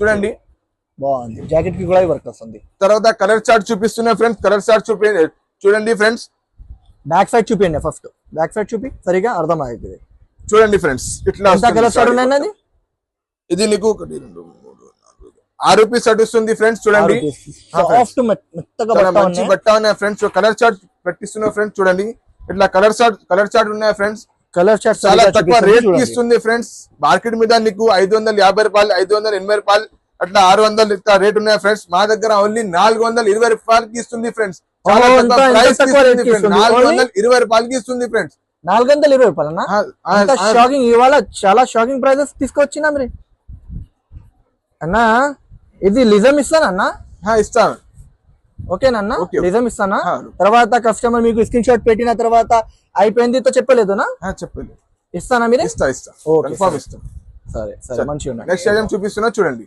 చూడండి బాగుంది. జాకెట్ కి కూడా వర్క్ వస్తుంది. తర్వాత కలర్ చార్ట్ చూపిస్తున్నా ఫ్రెండ్స్. కలర్ చార్ట్ చూడండి ఫ్రెండ్స్. బ్యాక్ సైడ్ చూపించండి. ఫస్ట్ బ్యాక్ సైడ్ చూపి సరిగా అర్థం అవుతుంది. చూడండి ఫ్రెండ్స్ ఇట్లా కలర్ చార్ట్ ఉన్నాయి. ఇది నీకు 1 2 3 4 6 పీస్ సెట్ వస్తుంది ఫ్రెండ్స్. చూడండి సాఫ్ట్ మెత్తగా మంచి బట్ట ఉన్నాయి ఫ్రెండ్స్. కలర్ చార్ట్ పెట్టిస్తున్నా ఫ్రెండ్స్. చూడండి ఇట్లా కలర్ చార్ట్ ఉన్నాయి ఫ్రెండ్స్. కలర్ చార్ట్ చాలా తక్కువ రేట్ కి ఇస్తుంది ఫ్రెండ్స్. మార్కెట్ మీద నీకు 550 రూపాయలు, 580 రూపాయలు అట్లా 600 ఇట్లా రేట్ ఉన్నాయి ఫ్రెండ్స్. మా దగ్గర ఓన్లీ 420 రూపాయలకి ఇస్తుంది ఫ్రెండ్స్. చాలా తక్కువ ప్రైస్ కి ఇస్తుంది ఫ్రెండ్స్. 420 రూపాయలకి ఇస్తుంది ఫ్రెండ్స్. 420 రూపాయలన్నా? షాకింగ్. ఇవాళ చాలా షాకింగ్ ప్రైజెస్ తీసుకొచ్చినా మరి అన్నా. ఇది లిజం ఇస్తానన్నా? ఇస్తాను. ఓకేనన్నా, లిజం ఇస్తానా? తర్వాత కస్టమర్ మీకు స్క్రీన్ షాట్ పెట్టిన తర్వాత అయిపోయింది తో చెప్పలేదునా? చెప్పలేదు. ఇస్తానా మీరు? ఇస్తా. కన్ఫర్మ్ ఇస్తాం. సరే సరే, మంచిగా. నెక్స్ట్ ఐటమ్ చూపిస్తున్నా చూడండి.